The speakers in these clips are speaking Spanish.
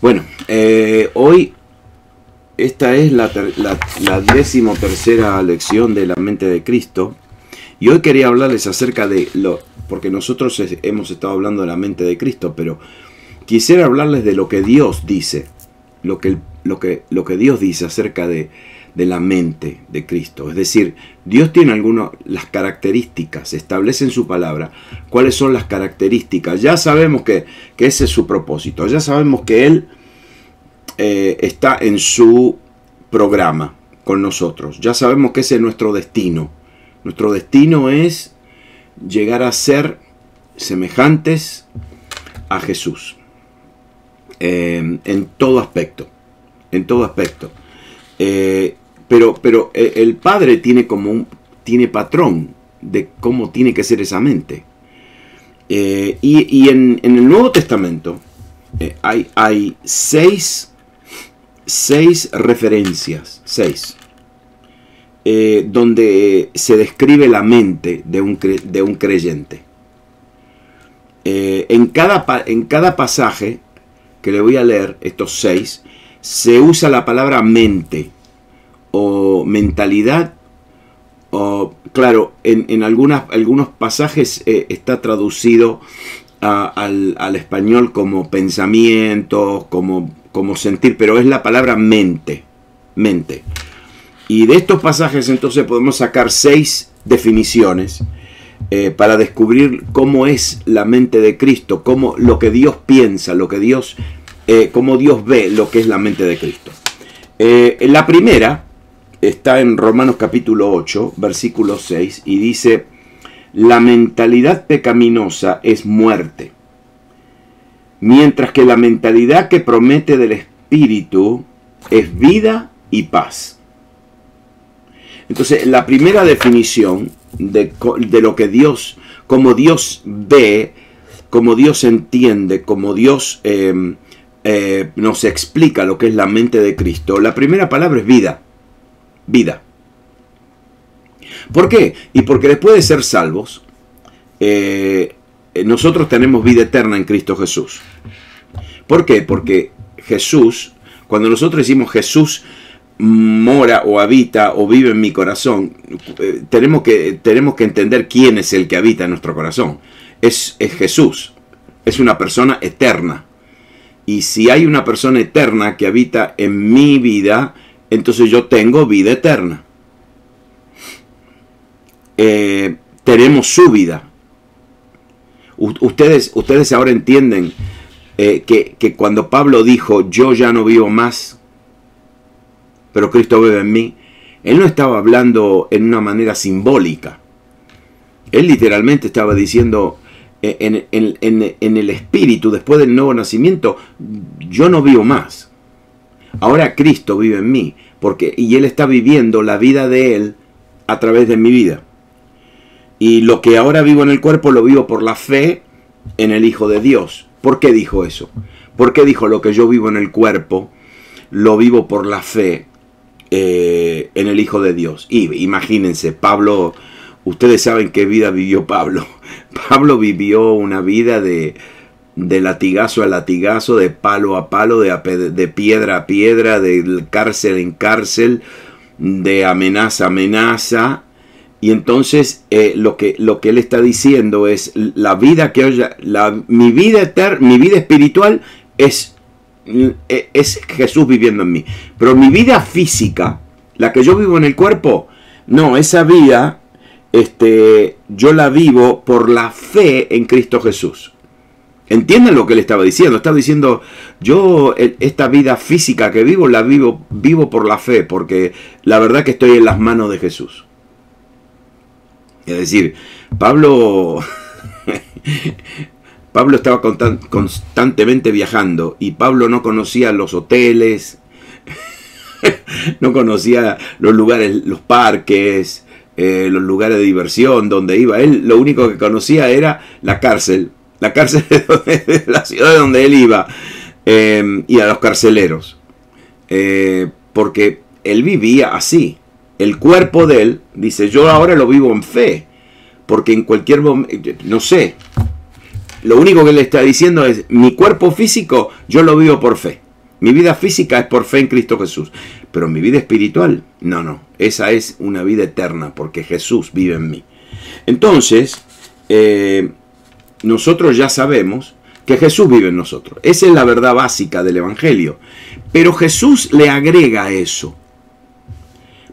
Bueno, hoy esta es la 13ª lección de la mente de Cristo. Y hoy quería hablarles acerca de porque nosotros hemos estado hablando de la mente de Cristo, pero quisiera hablarles de lo que Dios dice, lo que Dios dice acerca de la mente de Cristo. Es decir, Dios tiene las características, establece en su palabra cuáles son las características. Ya sabemos que ese es su propósito, ya sabemos que Él está en su programa con nosotros, ya sabemos que ese es nuestro destino. Nuestro destino es llegar a ser semejantes a Jesús en todo aspecto, pero el Padre tiene patrón de cómo tiene que ser esa mente. Y en el Nuevo Testamento hay seis referencias, donde se describe la mente de un creyente. En cada pasaje que le voy a leer, estos 6, se usa la palabra mente o mentalidad, o claro, en algunos pasajes está traducido al español como pensamiento, como sentir, pero es la palabra mente. Y de estos pasajes entonces podemos sacar 6 definiciones para descubrir cómo es la mente de Cristo, cómo lo que Dios piensa, cómo Dios ve lo que es la mente de Cristo. La primera está en Romanos capítulo 8, versículo 6, y dice: la mentalidad pecaminosa es muerte, mientras que la mentalidad que promete del Espíritu es vida y paz. Entonces, la primera definición de lo que Dios, como Dios ve, como Dios entiende, como Dios nos explica lo que es la mente de Cristo, la primera palabra es vida. Vida. ¿Por qué? Y porque después de ser salvos, nosotros tenemos vida eterna en Cristo Jesús. ¿Por qué? Porque Jesús, cuando nosotros decimos Jesús mora o habita o vive en mi corazón, tenemos que entender quién es el que habita en nuestro corazón. Es Jesús, es una persona eterna. Y si hay una persona eterna que habita en mi vida, entonces yo tengo vida eterna. Tenemos su vida. Ustedes ahora entienden que cuando Pablo dijo yo ya no vivo más, pero Cristo vive en mí, él no estaba hablando en una manera simbólica. Él literalmente estaba diciendo en el espíritu, después del nuevo nacimiento, yo no vivo más. Ahora Cristo vive en mí, y Él está viviendo la vida de Él a través de mi vida. Y lo que ahora vivo en el cuerpo lo vivo por la fe en el Hijo de Dios. ¿Por qué dijo eso? ¿Por qué dijo lo que yo vivo en el cuerpo lo vivo por la fe en el Hijo de Dios? Y imagínense, Pablo, ustedes saben qué vida vivió Pablo. Pablo vivió una vida de latigazo a latigazo, de palo a palo, de piedra a piedra, de cárcel en cárcel, de amenaza a amenaza. Y entonces lo que él está diciendo es la vida que mi vida espiritual es Jesús viviendo en mí. Pero mi vida física, la que yo vivo en el cuerpo, no, esa vida yo la vivo por la fe en Cristo Jesús. ¿Entienden lo que él estaba diciendo? Estaba diciendo, yo esta vida física que vivo, la vivo por la fe, porque la verdad que estoy en las manos de Jesús. Es decir, Pablo estaba constantemente viajando, y Pablo no conocía los hoteles, no conocía los lugares, los parques, los lugares de diversión donde iba. Él lo único que conocía era la cárcel de la ciudad donde él iba, y a los carceleros, porque él vivía así. El cuerpo de él, dice, yo ahora lo vivo en fe, porque en cualquier momento, no sé, lo único que le está diciendo es, mi cuerpo físico yo lo vivo por fe. Mi vida física es por fe en Cristo Jesús. Pero mi vida espiritual, no. Esa es una vida eterna porque Jesús vive en mí. Entonces, nosotros ya sabemos que Jesús vive en nosotros. Esa es la verdad básica del Evangelio. Pero Jesús le agrega eso.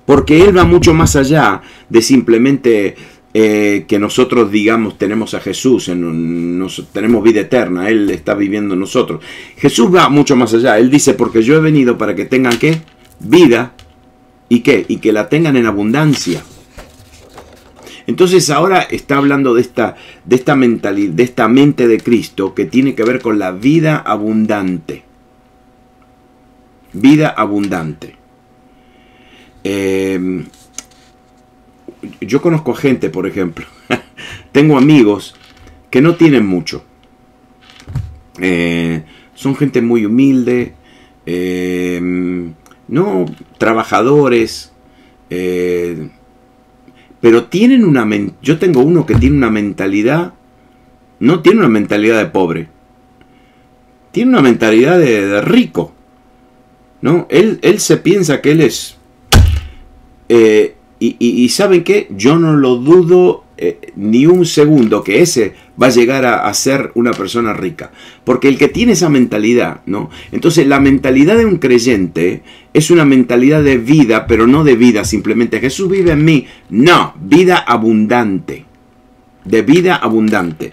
Porque Él va mucho más allá de simplemente que nosotros digamos tenemos a Jesús, tenemos vida eterna, Él está viviendo en nosotros. Jesús va mucho más allá. Él dice, porque yo he venido para que tengan ¿qué? Vida. ¿Y qué? Y que la tengan en abundancia. Entonces ahora está hablando de esta mentalidad, de esta mente de Cristo que tiene que ver con la vida abundante. Vida abundante. Yo conozco gente, por ejemplo, tengo amigos que no tienen mucho. Son gente muy humilde, no trabajadores, pero tienen yo tengo uno que tiene una mentalidad, no tiene una mentalidad de pobre, tiene una mentalidad de rico, ¿no? Él se piensa que él es... Y ¿saben qué? Yo no lo dudo ni un segundo que ese va a llegar a ser una persona rica. Porque el que tiene esa mentalidad, ¿no? Entonces la mentalidad de un creyente es una mentalidad de vida, pero no de vida simplemente. Jesús vive en mí. No, vida abundante. De vida abundante.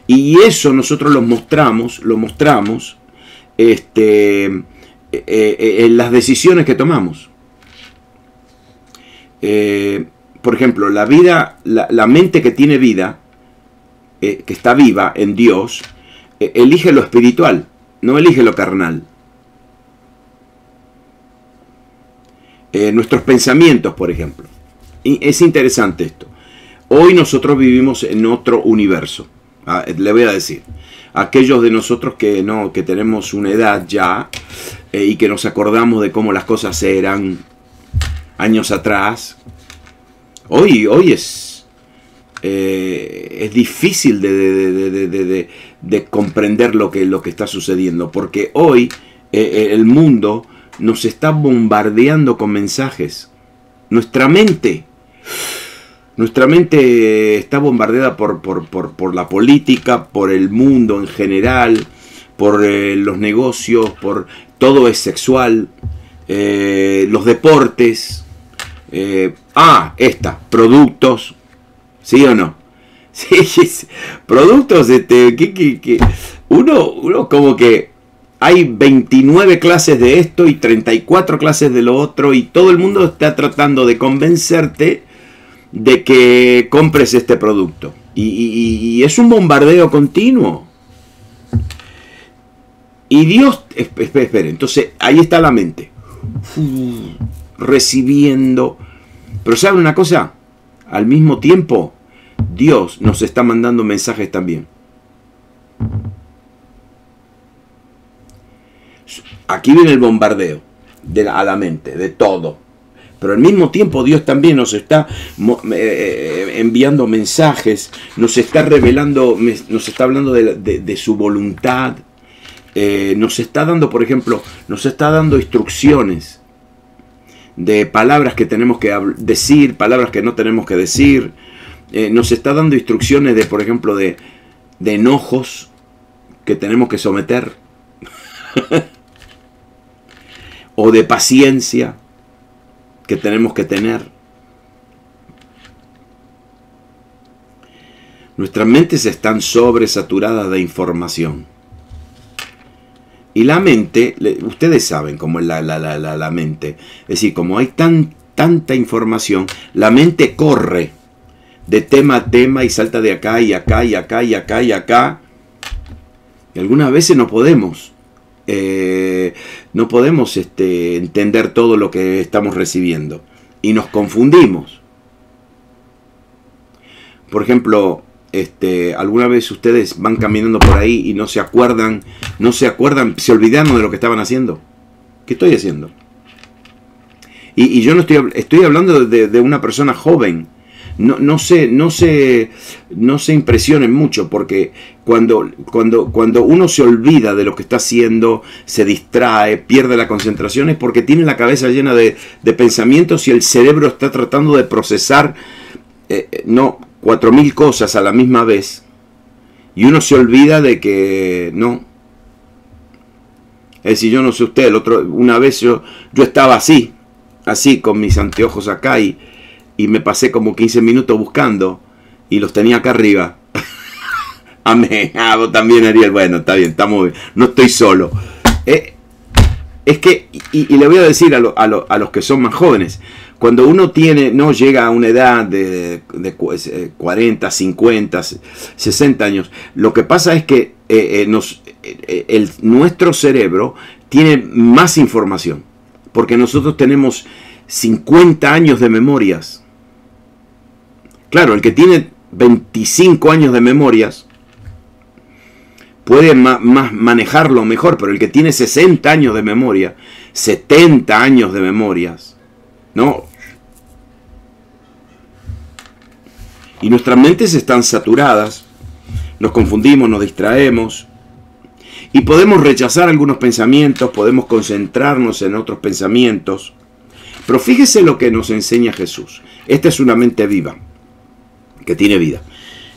Y eso nosotros lo mostramos en las decisiones que tomamos. Por ejemplo, la mente que tiene vida, que está viva en Dios, elige lo espiritual, no elige lo carnal. Nuestros pensamientos, por ejemplo. Y es interesante esto. Hoy nosotros vivimos en otro universo. Le voy a decir. Aquellos de nosotros que tenemos una edad ya y que nos acordamos de cómo las cosas eran años atrás. Hoy es difícil de comprender lo que está sucediendo, porque hoy el mundo nos está bombardeando con mensajes. Nuestra mente está bombardeada por la política, por el mundo en general, por los negocios, por todo es sexual, los deportes. Productos, ¿sí o no? Sí, productos, uno como que hay 29 clases de esto y 34 clases de lo otro y todo el mundo está tratando de convencerte de que compres este producto y es un bombardeo continuo. Y Dios, espere, entonces ahí está la mente recibiendo. Pero ¿saben una cosa? Al mismo tiempo, Dios nos está mandando mensajes también. Aquí viene el bombardeo a la mente, de todo. Pero al mismo tiempo Dios también nos está enviando mensajes, nos está revelando, nos está hablando de su voluntad. Nos está dando, por ejemplo, nos está dando instrucciones de palabras que tenemos que decir, palabras que no tenemos que decir. Nos está dando instrucciones de, por ejemplo, de enojos que tenemos que someter. O de paciencia que tenemos que tener. Nuestras mentes están sobresaturadas de información. Y la mente, ustedes saben cómo es la mente. Es decir, como hay tanta información, la mente corre de tema a tema y salta de acá y acá y acá y acá y acá. Y algunas veces no podemos entender todo lo que estamos recibiendo. Y nos confundimos. Por ejemplo, alguna vez ustedes van caminando por ahí y no se acuerdan, se olvidaron de lo que estaban haciendo. ¿Qué estoy haciendo? Y yo no estoy hablando de una persona joven. no se impresionen mucho, porque cuando uno se olvida de lo que está haciendo, se distrae, pierde la concentración, es porque tiene la cabeza llena de pensamientos y el cerebro está tratando de procesar 4000 cosas a la misma vez, y uno se olvida de que no. Es decir, yo no sé usted, una vez yo estaba así con mis anteojos acá y me pasé como 15 minutos buscando y los tenía acá arriba. Amén. Vos también, Ariel. Bueno, está bien, estamos bien. No estoy solo. Es que, y le voy a decir a los que son más jóvenes, cuando uno llega a una edad de 40, 50, 60 años, lo que pasa es que nuestro cerebro tiene más información, porque nosotros tenemos 50 años de memorias. Claro, el que tiene 25 años de memorias puede manejarlo mejor, pero el que tiene 60 años de memoria, 70 años de memorias, no. Y nuestras mentes están saturadas, nos confundimos, nos distraemos, y podemos rechazar algunos pensamientos, podemos concentrarnos en otros pensamientos. Pero fíjese lo que nos enseña Jesús. Esta es una mente viva, que tiene vida.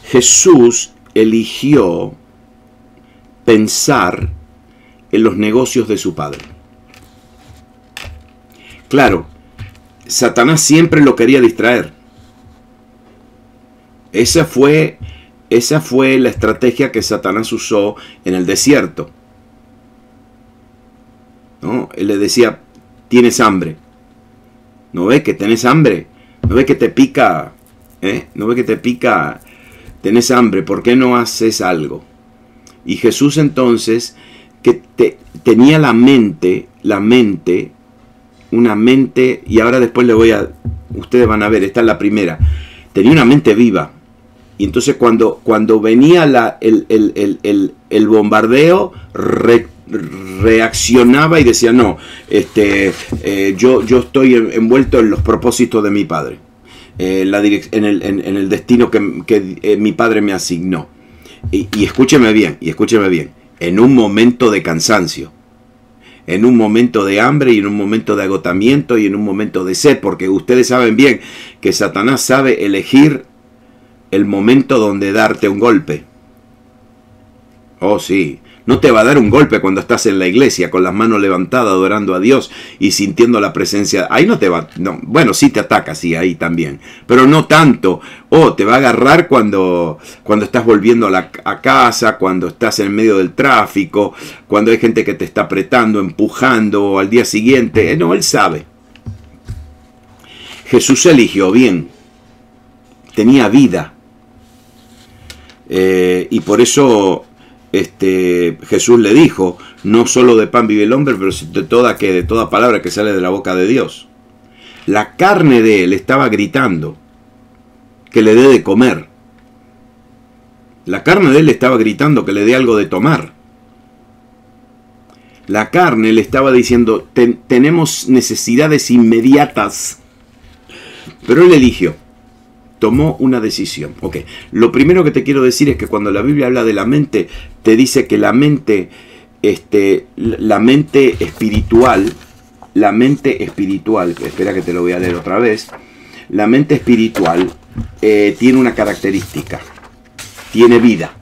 Jesús eligió pensar en los negocios de su Padre. Claro, Satanás siempre lo quería distraer. Esa fue la estrategia que Satanás usó en el desierto, ¿no? Él le decía, tienes hambre. ¿No ves que tenés hambre? ¿No ves que te pica? ¿No ves que te pica? Tenés hambre, ¿por qué no haces algo? Y Jesús entonces, que tenía una mente, y ahora después ustedes van a ver, esta es la primera, tenía una mente viva. Y entonces cuando venía el bombardeo, reaccionaba y decía, no, yo estoy envuelto en los propósitos de mi Padre, en el destino que mi Padre me asignó. Y escúcheme bien, en un momento de cansancio, en un momento de hambre y en un momento de agotamiento y en un momento de sed, porque ustedes saben bien que Satanás sabe elegir el momento donde darte un golpe. Oh, sí. No te va a dar un golpe cuando estás en la iglesia con las manos levantadas adorando a Dios y sintiendo la presencia. Ahí no te va. No. Bueno, sí te ataca, sí, ahí también. Pero no tanto. Oh, te va a agarrar cuando estás volviendo a casa, cuando estás en medio del tráfico, cuando hay gente que te está apretando, empujando al día siguiente. No, Él sabe. Jesús eligió bien. Tenía vida. Y por eso Jesús le dijo, no solo de pan vive el hombre, pero de toda palabra que sale de la boca de Dios. La carne de él estaba gritando que le dé de comer. La carne de él estaba gritando que le dé algo de tomar. La carne le estaba diciendo, tenemos necesidades inmediatas. Pero él eligió. Tomó una decisión. Ok, lo primero que te quiero decir es que cuando la Biblia habla de la mente, te dice que la mente espiritual, espera que te lo voy a leer otra vez, la mente espiritual tiene una característica, tiene vida.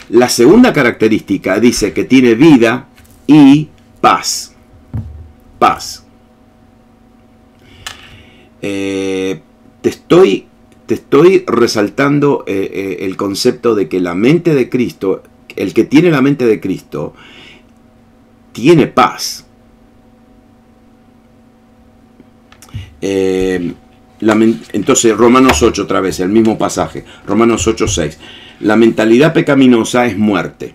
La segunda característica dice que tiene vida y paz. Te estoy resaltando el concepto de que la mente de Cristo, el que tiene la mente de Cristo, tiene paz. Entonces, Romanos 8 otra vez, el mismo pasaje, Romanos 8:6. La mentalidad pecaminosa es muerte,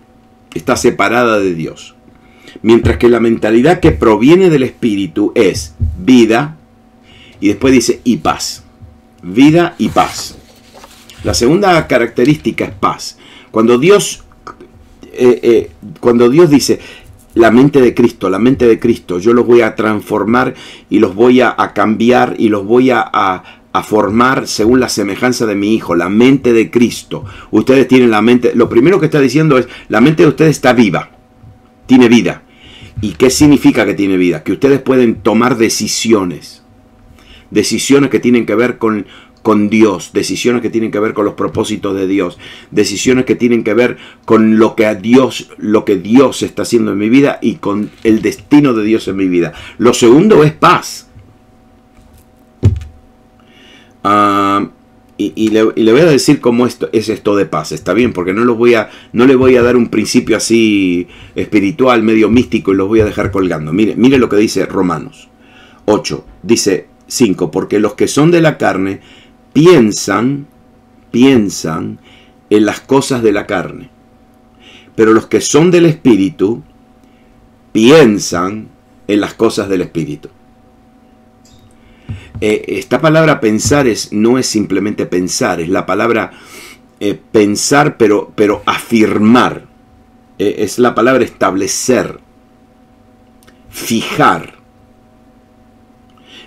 está separada de Dios. Mientras que la mentalidad que proviene del Espíritu es vida. Y después dice, y paz. Vida y paz. La segunda característica es paz. Cuando Dios dice, la mente de Cristo, la mente de Cristo. Yo los voy a transformar y los voy a cambiar y los voy a formar según la semejanza de mi Hijo, la mente de Cristo. Ustedes tienen la mente, lo primero que está diciendo es, la mente de ustedes está viva, tiene vida. ¿Y qué significa que tiene vida? Que ustedes pueden tomar decisiones que tienen que ver con Dios, decisiones que tienen que ver con los propósitos de Dios, decisiones que tienen que ver con lo que Dios está haciendo en mi vida y con el destino de Dios en mi vida. Lo segundo es paz. Y le voy a decir cómo es esto de paz, está bien, porque no le voy a dar un principio así espiritual, medio místico, y los voy a dejar colgando. Mire lo que dice Romanos 8, dice 5, porque los que son de la carne piensan en las cosas de la carne, pero los que son del Espíritu piensan en las cosas del Espíritu. Esta palabra pensar no es simplemente pensar, es la palabra pensar, pero afirmar. Es la palabra establecer, fijar.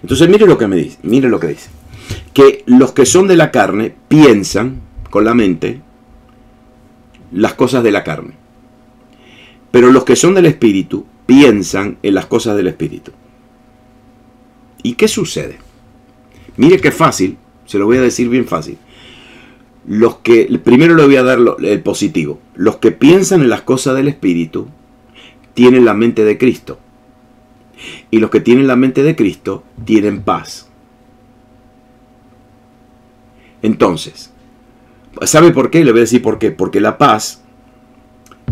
Entonces mire lo que dice. Que los que son de la carne piensan con la mente las cosas de la carne, pero los que son del Espíritu piensan en las cosas del Espíritu. ¿Y qué sucede? Mire qué fácil, se lo voy a decir bien fácil. Primero le voy a dar el positivo. Los que piensan en las cosas del Espíritu tienen la mente de Cristo. Y los que tienen la mente de Cristo tienen paz. Entonces, ¿sabe por qué? Le voy a decir por qué. Porque la paz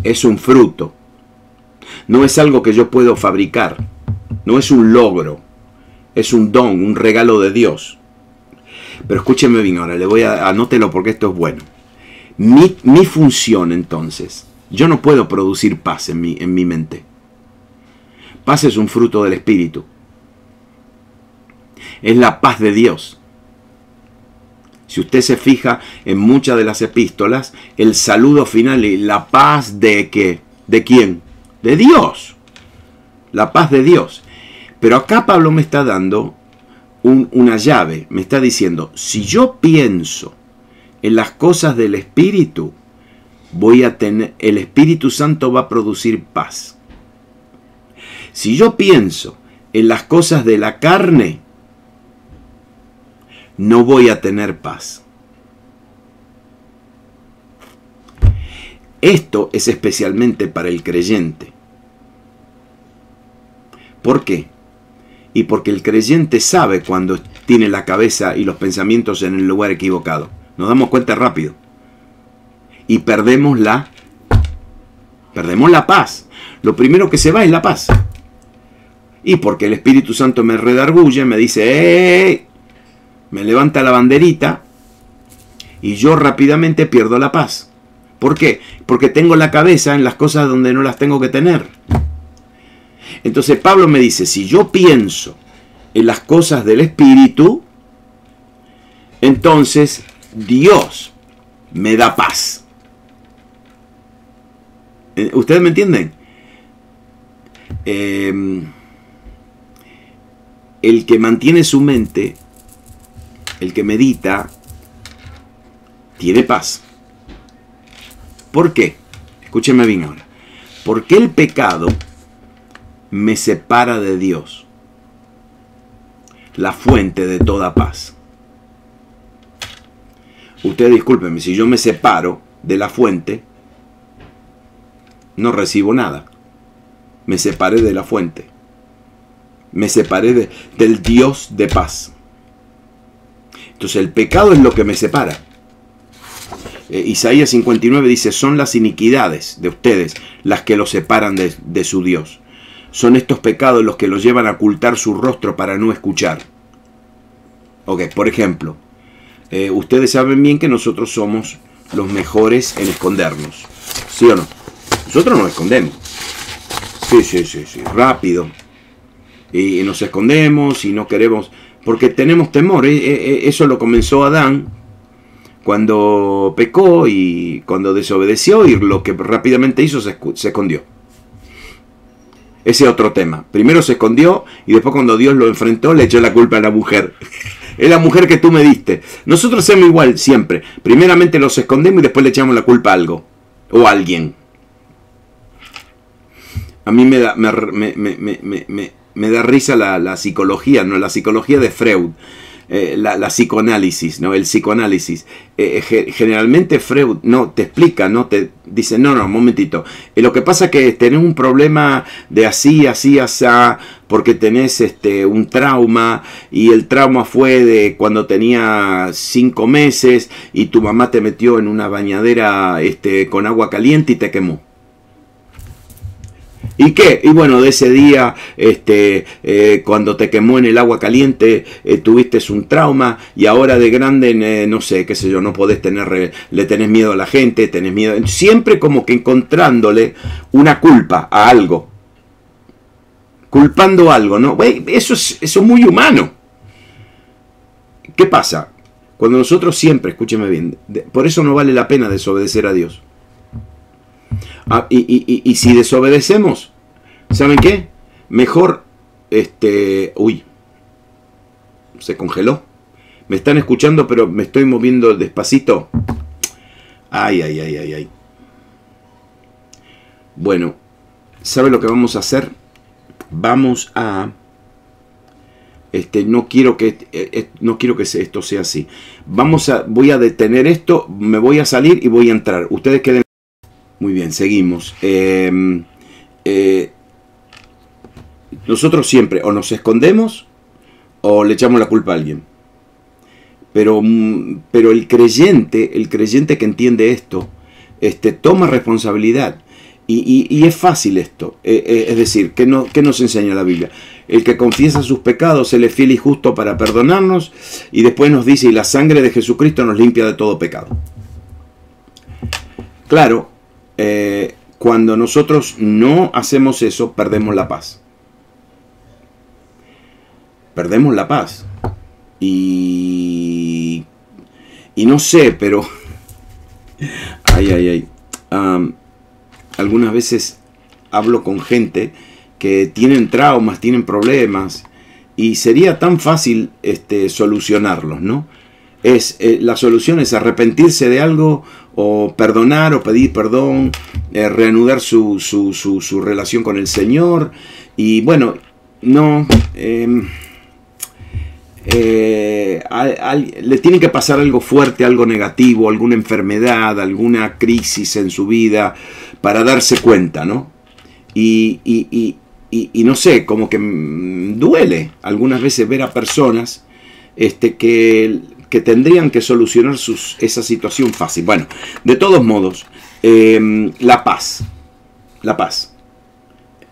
es un fruto. No es algo que yo puedo fabricar. No es un logro. Es un don, un regalo de Dios. Pero escúcheme bien ahora, anótelo porque esto es bueno. Mi función entonces, yo no puedo producir paz en mi mente. Paz es un fruto del Espíritu. Es la paz de Dios. Si usted se fija en muchas de las epístolas, el saludo final y la paz de ¿qué? ¿De quién? De Dios. La paz de Dios. Pero acá Pablo me está dando una llave. Me está diciendo, si yo pienso en las cosas del Espíritu, el Espíritu Santo va a producir paz. Si yo pienso en las cosas de la carne, no voy a tener paz. Esto es especialmente para el creyente. ¿Por qué? Y porque el creyente sabe cuando tiene la cabeza y los pensamientos en el lugar equivocado. Nos damos cuenta rápido. Y perdemos la paz. Lo primero que se va es la paz. Y porque el Espíritu Santo me redarguye, me dice, ¡hey! Me levanta la banderita y yo rápidamente pierdo la paz. ¿Por qué? Porque tengo la cabeza en las cosas donde no las tengo que tener. Entonces Pablo me dice, si yo pienso en las cosas del Espíritu, entonces Dios me da paz. ¿Ustedes me entienden? El que mantiene su mente, el que medita, tiene paz. ¿Por qué? Escúchenme bien ahora. Porque el pecado me separa de Dios, la fuente de toda paz. Ustedes discúlpenme, si yo me separo de la fuente, no recibo nada. Me separé de la fuente. Me separé del Dios de paz. Entonces el pecado es lo que me separa. Isaías 59 dice, son las iniquidades de ustedes las que los separan de su Dios. Son estos pecados los que los llevan a ocultar su rostro para no escuchar. Ok, por ejemplo, ustedes saben bien que nosotros somos los mejores en escondernos. ¿Sí o no? Nosotros nos escondemos. Sí, rápido. Y nos escondemos y no queremos, porque tenemos temor. Eso lo comenzó Adán cuando pecó y cuando desobedeció, y lo que rápidamente hizo se escondió. Ese es otro tema. Primero se escondió y después cuando Dios lo enfrentó le echó la culpa a la mujer. Es la mujer que tú me diste. Nosotros hacemos igual siempre. Primeramente los escondemos y después le echamos la culpa a algo o a alguien. A mí me da risa la psicología, ¿no? La psicología de Freud. La psicoanálisis, ¿no? El psicoanálisis. Generalmente Freud no te explica, no te dice, no, un momentito. Lo que pasa es que tenés un problema de así, porque tenés un trauma, y el trauma fue de cuando tenía 5 meses y tu mamá te metió en una bañadera con agua caliente y te quemó. ¿Y qué? Y bueno, de ese día, cuando te quemó en el agua caliente, tuviste un trauma y ahora de grande, no sé, qué sé yo, no podés le tenés miedo a la gente, tenés miedo, siempre como que encontrándole una culpa a algo, culpando algo, ¿no? Eso es muy humano. ¿Qué pasa? Cuando nosotros siempre, escúcheme bien, por eso no vale la pena desobedecer a Dios. Y si desobedecemos, ¿saben qué? Mejor, uy, se congeló. Me están escuchando, pero me estoy moviendo despacito. Ay. Bueno, ¿sabe lo que vamos a hacer? Vamos a... no quiero que esto sea así. Voy a detener esto, me voy a salir y voy a entrar. Ustedes queden... Muy bien, seguimos. Nosotros siempre o nos escondemos o le echamos la culpa a alguien. Pero el creyente que entiende esto, toma responsabilidad. Y es fácil esto. Es decir, ¿qué nos enseña la Biblia? El que confiesa sus pecados, Él es fiel y justo para perdonarnos. Y después nos dice, y la sangre de Jesucristo nos limpia de todo pecado. Claro. Cuando nosotros no hacemos eso, perdemos la paz. Perdemos la paz. Y no sé, pero... algunas veces hablo con gente que tienen traumas, tienen problemas, y sería tan fácil solucionarlos, ¿no? La solución es arrepentirse de algo, o perdonar, o pedir perdón, reanudar su relación con el Señor. Y bueno, no, le tiene que pasar algo fuerte, algo negativo, alguna enfermedad, alguna crisis en su vida, para darse cuenta, ¿no? Y no sé, como que duele algunas veces ver a personas que tendrían que solucionar esa situación fácil. Bueno, de todos modos, la paz.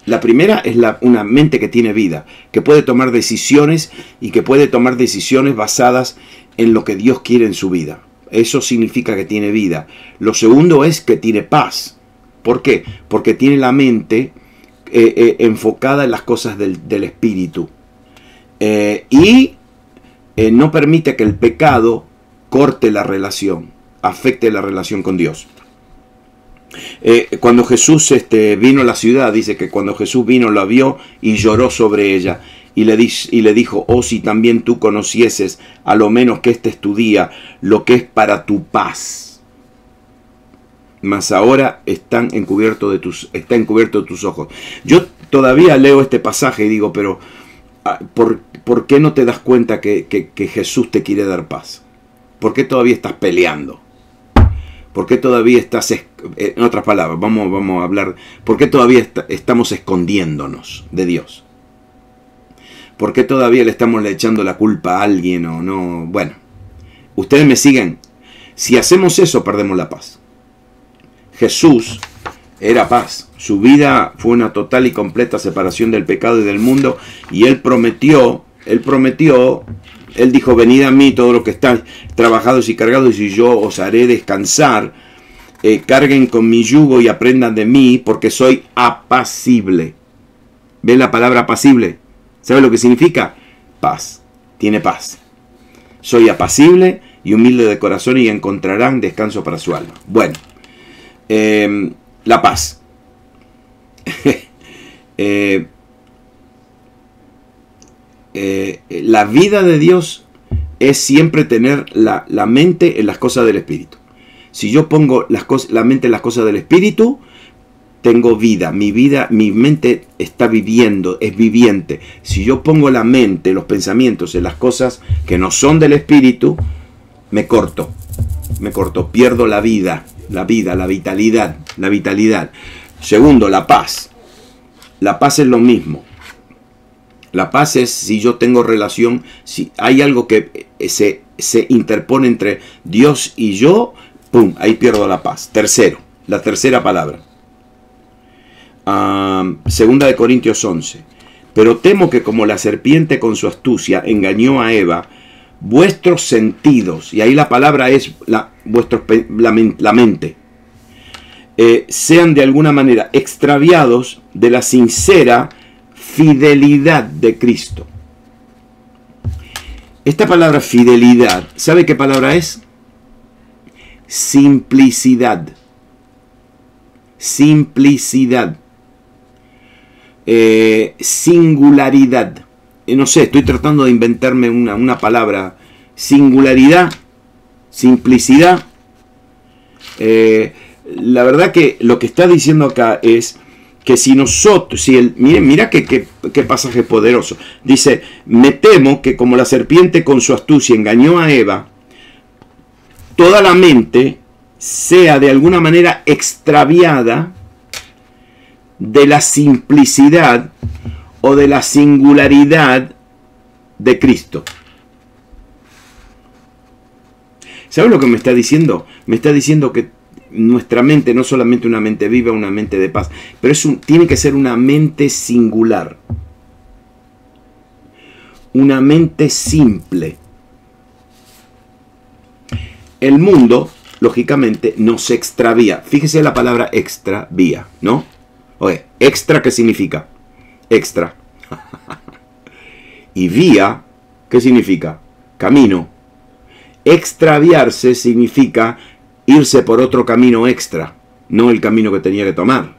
La primera es una mente que tiene vida, que puede tomar decisiones y que puede tomar decisiones basadas en lo que Dios quiere en su vida. Eso significa que tiene vida. Lo segundo es que tiene paz. ¿Por qué? Porque tiene la mente enfocada en las cosas del espíritu. No permite que el pecado corte la relación, afecte la relación con Dios. Cuando Jesús vino a la ciudad, dice que cuando Jesús vino la vio y lloró sobre ella. Y le dijo, oh, si también tú conocieses, a lo menos que este es tu día, lo que es para tu paz. Mas ahora está encubierto de tus ojos. Yo todavía leo este pasaje y digo, pero ¿por qué no te das cuenta que Jesús te quiere dar paz? ¿Por qué todavía estás peleando? ¿Por qué todavía estás, en otras palabras, vamos a hablar, ¿por qué todavía estamos escondiéndonos de Dios? ¿Por qué todavía le estamos echando la culpa a alguien o no? Bueno, ustedes me siguen. Si hacemos eso, perdemos la paz. Jesús era paz. Su vida fue una total y completa separación del pecado y del mundo. Y Él dijo, venid a mí todos los que están trabajados y cargados, y yo os haré descansar. Carguen con mi yugo y aprendan de mí, porque soy apacible. ¿Ven la palabra apacible? ¿Sabe lo que significa? Paz. Tiene paz. Soy apacible y humilde de corazón, y encontrarán descanso para su alma. Bueno, la paz. La vida de Dios es siempre tener la mente en las cosas del Espíritu. Si yo pongo la mente en las cosas del Espíritu, tengo vida, mi mente está viviendo, es viviente. Si yo pongo la mente, los pensamientos en las cosas que no son del Espíritu, me corto, pierdo la vitalidad. Segundo, la paz. La paz es lo mismo. La paz es si yo tengo relación, si hay algo que se interpone entre Dios y yo, ¡pum!, ahí pierdo la paz. Tercero, la tercera palabra. Segunda de Corintios 11. Pero temo que como la serpiente con su astucia engañó a Eva, vuestros sentidos, y ahí la palabra es la mente, sean de alguna manera extraviados de la sincera fidelidad de Cristo. Esta palabra fidelidad, ¿sabe qué palabra es? Simplicidad. Simplicidad. Singularidad. No sé, estoy tratando de inventarme una palabra. Singularidad, simplicidad. La verdad que lo que está diciendo acá es que si nosotros, mira qué pasaje poderoso. Dice, me temo que como la serpiente con su astucia engañó a Eva, toda la mente sea de alguna manera extraviada de la simplicidad o de la singularidad de Cristo. ¿Sabes lo que me está diciendo? Me está diciendo que nuestra mente no es solamente una mente viva, una mente de paz, pero tiene que ser una mente singular, una mente simple. El mundo, lógicamente, no se extravía. Fíjese la palabra extravía, ¿no? Oye, extra, ¿qué significa? Extra. Y vía, ¿qué significa? Camino. Extraviarse significa irse por otro camino extra, no el camino que tenía que tomar.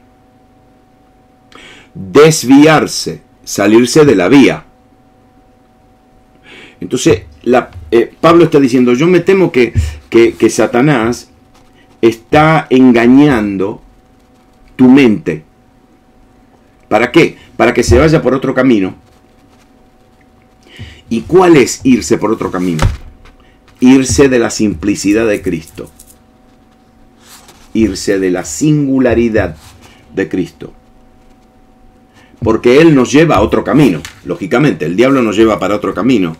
Desviarse, salirse de la vía. Entonces, Pablo está diciendo, yo me temo que Satanás está engañando tu mente. ¿Para qué? Para que se vaya por otro camino. ¿Y cuál es irse por otro camino? Irse de la simplicidad de Cristo. Irse de la singularidad de Cristo. Porque Él nos lleva a otro camino. Lógicamente, el diablo nos lleva para otro camino.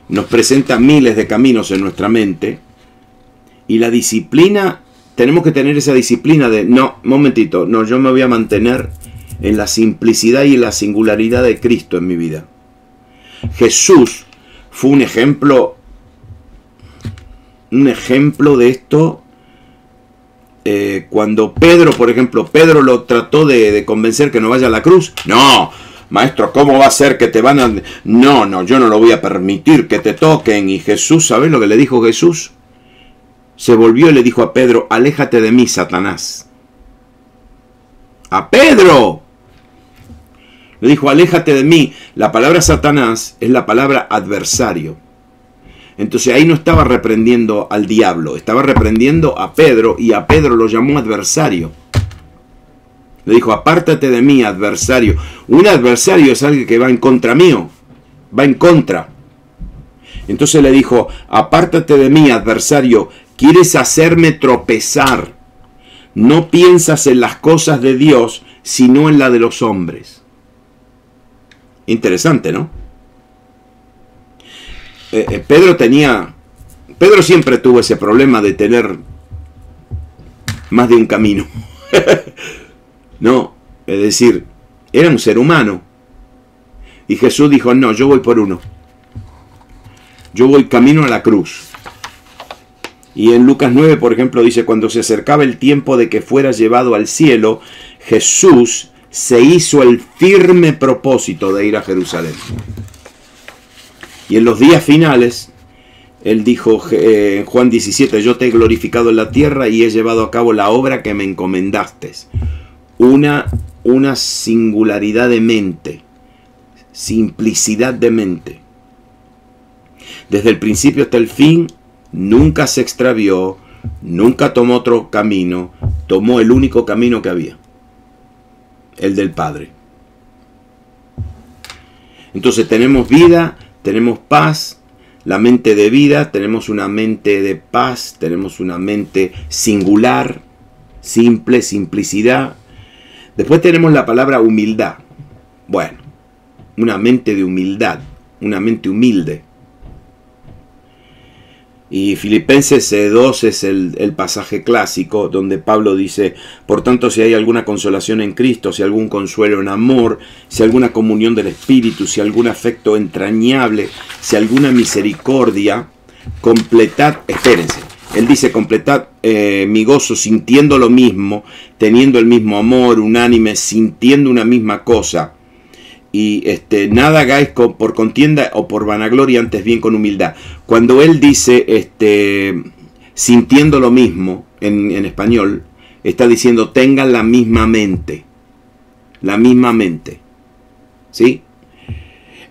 Nos presenta miles de caminos en nuestra mente. Y la disciplina, tenemos que tener esa disciplina de, no, momentito, no, yo me voy a mantener en la simplicidad y en la singularidad de Cristo en mi vida. Jesús fue un ejemplo de esto. Cuando Pedro, por ejemplo, Pedro lo trató de convencer que no vaya a la cruz. No, maestro, ¿cómo va a ser que te van a...? No, yo no lo voy a permitir que te toquen. Y Jesús, ¿sabes lo que le dijo Jesús? Se volvió y le dijo a Pedro, aléjate de mí, Satanás. ¡A Pedro! Le dijo, aléjate de mí. La palabra Satanás es la palabra adversario. Entonces ahí no estaba reprendiendo al diablo, estaba reprendiendo a Pedro, y a Pedro lo llamó adversario. Le dijo, apártate de mí, adversario. Un adversario es alguien que va en contra mío, va en contra. Entonces le dijo, apártate de mí, adversario, quieres hacerme tropezar. No piensas en las cosas de Dios, sino en la de los hombres. Interesante, ¿no? Pedro siempre tuvo ese problema de tener más de un camino. No, es decir, era un ser humano. Y Jesús dijo, no, yo voy por uno. Yo voy camino a la cruz. Y en Lucas 9, por ejemplo, dice, cuando se acercaba el tiempo de que fuera llevado al cielo, Jesús se hizo el firme propósito de ir a Jerusalén. Y en los días finales, él dijo en Juan 17, yo te he glorificado en la tierra y he llevado a cabo la obra que me encomendaste. Una una singularidad de mente, simplicidad de mente. Desde el principio hasta el fin, nunca se extravió, nunca tomó otro camino, tomó el único camino que había, el del Padre. Entonces tenemos vida, tenemos paz, la mente de vida, tenemos una mente de paz, tenemos una mente singular, simple, simplicidad. Después tenemos la palabra humildad. Bueno, una mente de humildad, una mente humilde. Y Filipenses 2 es el pasaje clásico donde Pablo dice: por tanto, si hay alguna consolación en Cristo, si algún consuelo en amor, si alguna comunión del Espíritu, si algún afecto entrañable, si alguna misericordia, completad, espérense, él dice: completad mi gozo sintiendo lo mismo, teniendo el mismo amor, unánime, sintiendo una misma cosa. Y nada hagáis por contienda o por vanagloria, antes bien con humildad. Cuando él dice sintiendo lo mismo en español, está diciendo tengan la misma mente. La misma mente. ¿Sí?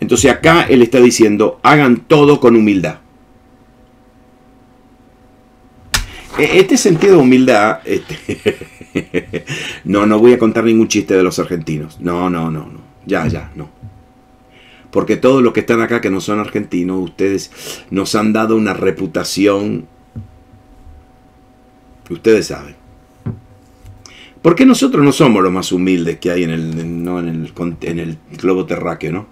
Entonces acá él está diciendo hagan todo con humildad. Este sentido de humildad, no voy a contar ningún chiste de los argentinos. No. Ya, no. Porque todos los que están acá que no son argentinos, ustedes nos han dado una reputación. Ustedes saben. Porque nosotros no somos los más humildes que hay en el globo terráqueo, ¿no?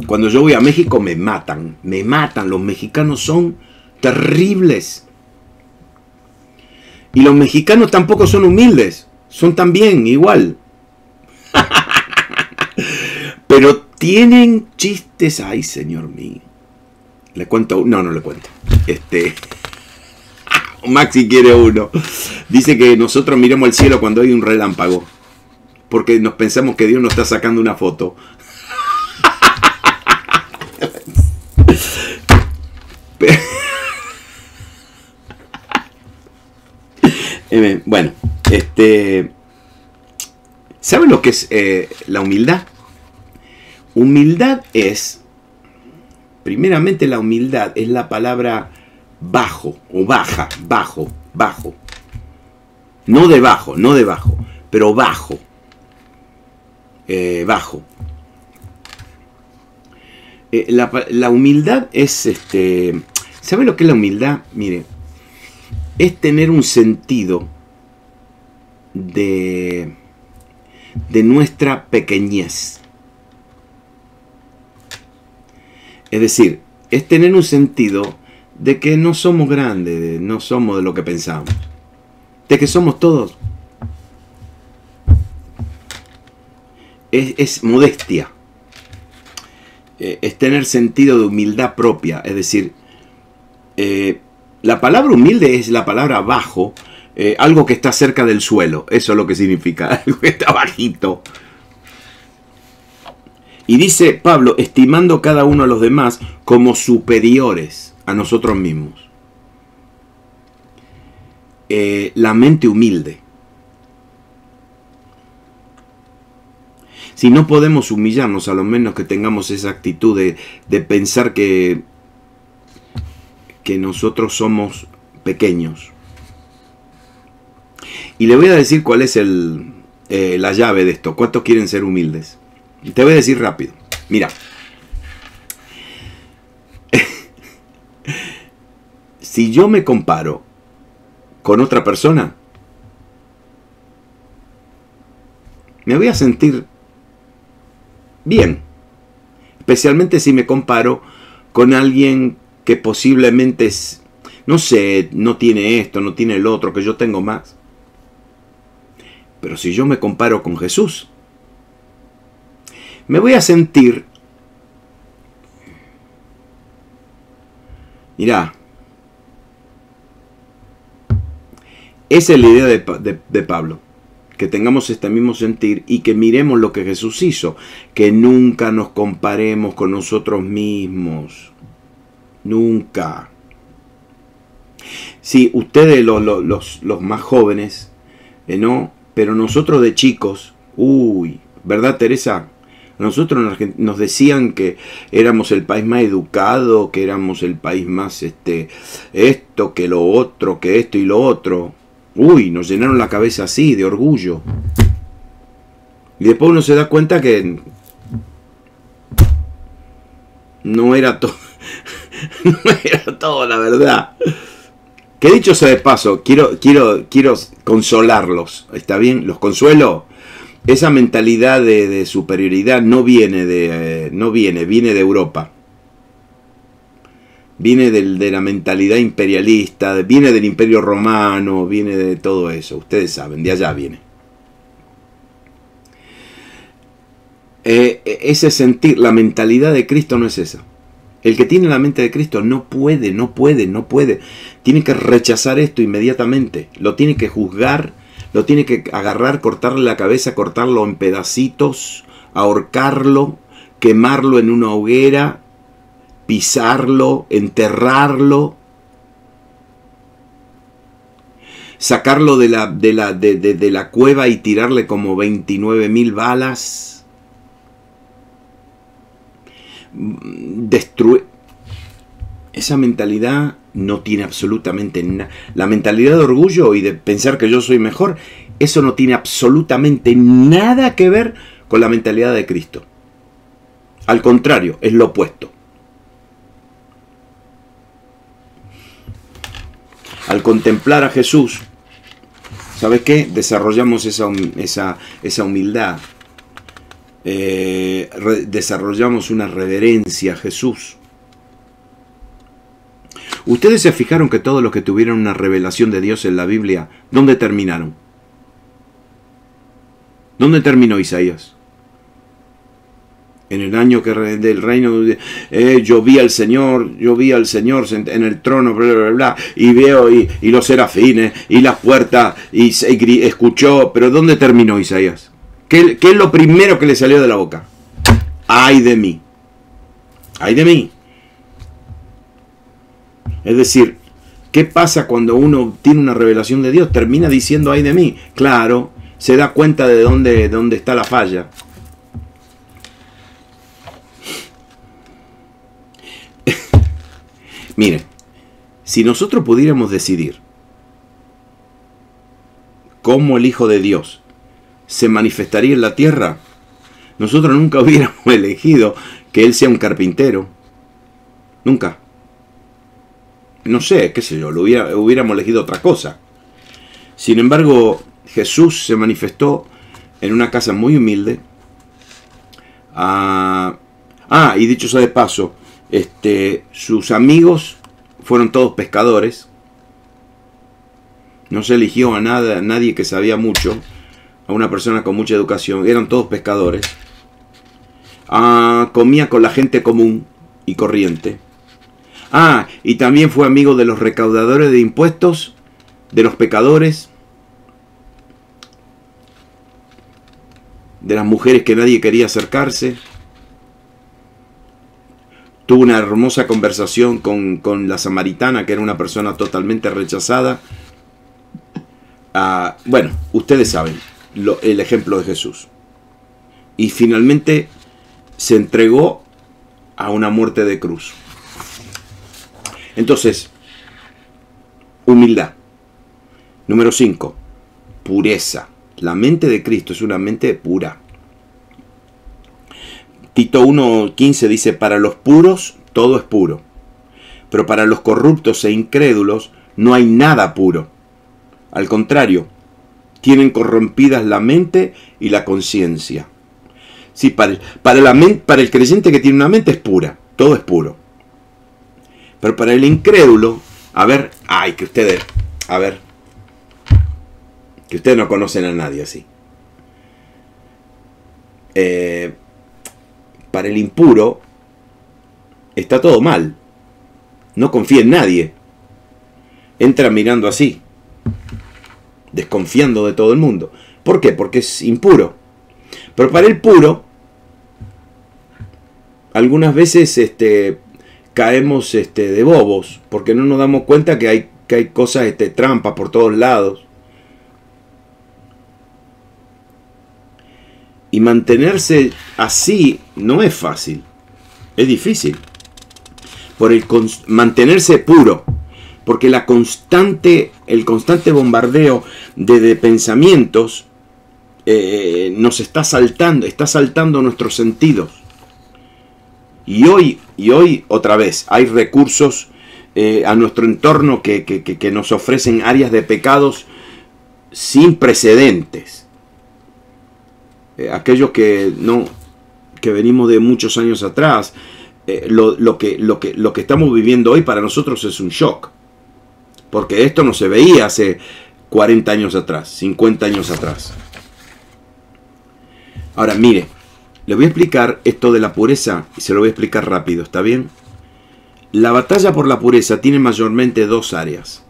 Cuando yo voy a México me matan. Los mexicanos son terribles. Y los mexicanos tampoco son humildes. Son también igual. Pero tienen chistes. Ay, señor mío. ¿Le cuento? No le cuento. Maxi quiere uno. Dice que nosotros miremos el cielo cuando hay un relámpago. Porque nos pensamos que Dios nos está sacando una foto. Bueno, ¿saben lo que es la humildad? Humildad es, primeramente la humildad es la palabra bajo o baja, bajo. No debajo, pero bajo. Bajo. La humildad es, ¿saben lo que es la humildad? Mire, es tener un sentido de nuestra pequeñez. Es decir, es tener un sentido de que no somos grandes, no somos de lo que pensamos, de que somos todos. Es modestia. Es tener sentido de humildad propia. Es decir, la palabra humilde es la palabra bajo, algo que está cerca del suelo. Eso es lo que significa, algo que está bajito. Y dice Pablo, estimando cada uno a los demás como superiores a nosotros mismos. La mente humilde. Si no podemos humillarnos, a lo menos que tengamos esa actitud de pensar que nosotros somos pequeños. Y le voy a decir cuál es la llave de esto. ¿Cuántos quieren ser humildes? Y te voy a decir rápido. Mira. Si yo me comparo con otra persona, me voy a sentir bien. Especialmente si me comparo con alguien que posiblemente es, no sé, no tiene esto, no tiene el otro, que yo tengo más. Pero si yo me comparo con Jesús, me voy a sentir, mirá, esa es la idea de Pablo, que tengamos este mismo sentir y que miremos lo que Jesús hizo, que nunca nos comparemos con nosotros mismos, nunca. Si ustedes los más jóvenes ¿no? Pero nosotros de chicos, ¿verdad, Teresa? Nosotros nos decían que éramos el país más educado, que éramos el país más esto, que lo otro, que esto y lo otro. Nos llenaron la cabeza así, de orgullo. Y después uno se da cuenta que no era todo, no era todo la verdad. Que dicho sea de paso, quiero consolarlos, ¿está bien? Los consuelo. Esa mentalidad de superioridad viene de Europa. Viene de la mentalidad imperialista, viene del Imperio Romano, viene de todo eso. Ustedes saben, de allá viene. Ese sentir, la mentalidad de Cristo no es esa. El que tiene la mente de Cristo no puede. Tiene que rechazar esto inmediatamente. Lo tiene que juzgar, lo tiene que agarrar, cortarle la cabeza, cortarlo en pedacitos, ahorcarlo, quemarlo en una hoguera, pisarlo, enterrarlo, sacarlo de la cueva y tirarle como 29.000 balas. Destruir. Esa mentalidad no tiene absolutamente nada. La mentalidad de orgullo y de pensar que yo soy mejor, eso no tiene absolutamente nada que ver con la mentalidad de Cristo. Al contrario, es lo opuesto. Al contemplar a Jesús, ¿sabes qué? Desarrollamos esa humildad. Desarrollamos una reverencia a Jesús. Ustedes se fijaron que todos los que tuvieron una revelación de Dios en la Biblia, ¿dónde terminaron? ¿Dónde terminó Isaías? En el año del reino, yo vi al Señor en el trono, bla, bla, bla, y veo y los serafines y las puertas y escuchó. Pero ¿dónde terminó Isaías? ¿Qué es lo primero que le salió de la boca? ¡Ay de mí! ¡Ay de mí! Es decir, ¿qué pasa cuando uno tiene una revelación de Dios? Termina diciendo ¡ay de mí! Claro, se da cuenta de dónde está la falla. Miren, si nosotros pudiéramos decidir cómo el Hijo de Dios se manifestaría en la tierra, nosotros nunca hubiéramos elegido que Él sea un carpintero. Nunca. No sé, qué sé yo, hubiéramos elegido otra cosa. Sin embargo, Jesús se manifestó en una casa muy humilde. Y dicho sea de paso, sus amigos fueron todos pescadores. No se eligió a nadie que sabía mucho, a una persona con mucha educación. Eran todos pescadores. Comía con la gente común y corriente. Y también fue amigo de los recaudadores de impuestos, de los pecadores, de las mujeres que nadie quería acercarse. Tuvo una hermosa conversación con la samaritana, que era una persona totalmente rechazada. Bueno, ustedes saben el ejemplo de Jesús. Y finalmente se entregó a una muerte de cruz. Entonces, humildad. Número 5, pureza. La mente de Cristo es una mente pura. Tito 1:15 dice, para los puros todo es puro, pero para los corruptos e incrédulos no hay nada puro. Al contrario, tienen corrompidas la mente y la conciencia. Sí, para el creyente que tiene una mente es pura, todo es puro. Pero para el incrédulo, que ustedes no conocen a nadie así. Para el impuro está todo mal. No confía en nadie. Entra mirando así, desconfiando de todo el mundo. ¿Por qué? Porque es impuro. Pero para el puro, algunas veces caemos de bobos, porque no nos damos cuenta que hay cosas, trampas por todos lados. Y mantenerse así no es fácil, es difícil. Por mantenerse puro, porque el constante bombardeo de pensamientos nos está saltando nuestros sentidos. Y hoy otra vez hay recursos a nuestro entorno que nos ofrecen áreas de pecados sin precedentes. Aquellos que venimos de muchos años atrás, lo que estamos viviendo hoy para nosotros es un shock. Porque esto no se veía hace 40 años atrás, 50 años atrás. Ahora, mire, le voy a explicar esto de la pureza y se lo voy a explicar rápido, ¿está bien? La batalla por la pureza tiene mayormente dos áreas.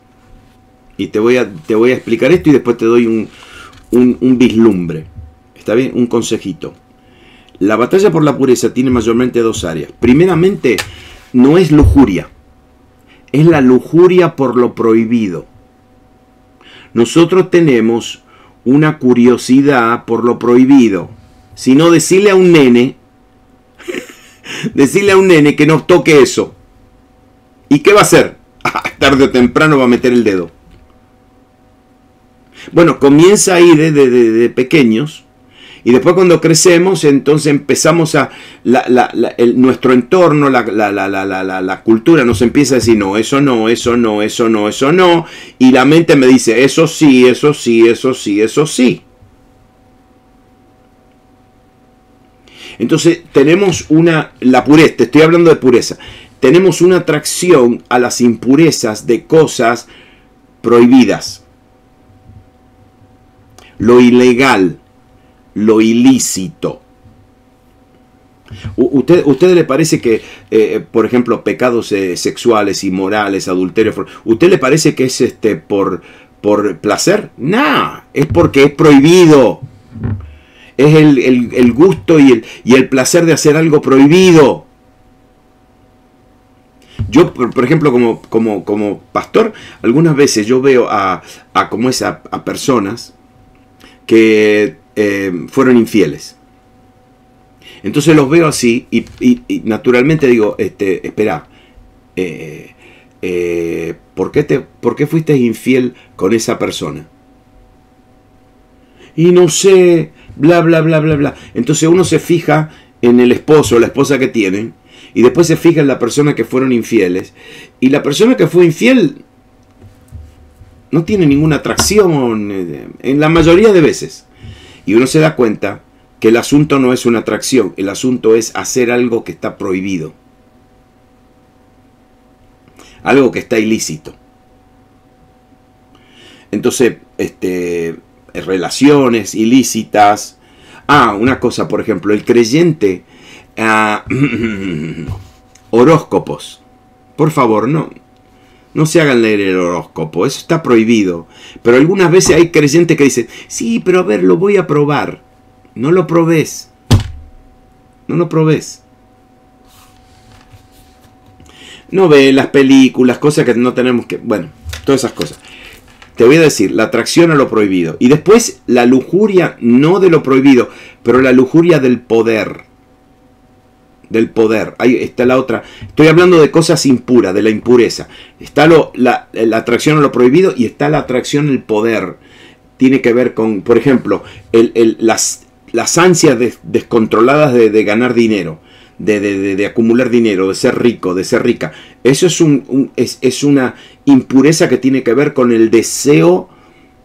Y te voy a explicar esto y después te doy un vislumbre. ¿Está bien? Un consejito. La batalla por la pureza tiene mayormente dos áreas. Primeramente, no es lujuria. Es la lujuria por lo prohibido. Nosotros tenemos una curiosidad por lo prohibido. Si no, decirle a un nene que no toque eso. ¿Y qué va a hacer? Tarde o temprano va a meter el dedo. Bueno, comienza ahí de pequeños. Y después cuando crecemos, entonces empezamos a... nuestro entorno, la cultura nos empieza a decir, no, eso no, eso no, eso no, eso no. Y la mente me dice, eso sí, eso sí, eso sí, eso sí. Entonces tenemos la pureza, te estoy hablando de pureza. Tenemos una atracción a las impurezas de cosas prohibidas. Lo ilegal, lo ilícito. ¿Usted le parece que, por ejemplo, pecados sexuales, inmorales, adulterio, ¿usted le parece que es por placer? No, es porque es prohibido. Es el gusto y el placer de hacer algo prohibido. Yo, por ejemplo, como pastor, algunas veces yo veo a personas que fueron infieles. Entonces los veo así y naturalmente digo, espera, ¿por qué fuiste infiel con esa persona? Y no sé, bla, bla, bla, bla, bla. Entonces uno se fija en el esposo o la esposa que tienen y después se fija en la persona que fueron infieles. Y la persona que fue infiel no tiene ninguna atracción en la mayoría de veces. Y uno se da cuenta que el asunto no es una atracción, el asunto es hacer algo que está prohibido. Algo que está ilícito. Entonces, relaciones ilícitas. Una cosa, por ejemplo, el creyente, horóscopos. Por favor, no se hagan leer el horóscopo, eso está prohibido. Pero algunas veces hay creyentes que dicen, sí, pero a ver, lo voy a probar. No lo probés. No lo probés. No ve las películas, cosas que no tenemos que... Bueno, todas esas cosas. Te voy a decir, la atracción a lo prohibido. Y después la lujuria, no de lo prohibido, pero la lujuria del poder. Del poder. Ahí está la otra. Estoy hablando de cosas impuras, de la impureza. Está la atracción a lo prohibido y está la atracción al poder. Tiene que ver con, por ejemplo, las ansias descontroladas de ganar dinero, de acumular dinero, de ser rico, de ser rica. Eso es una impureza que tiene que ver con el deseo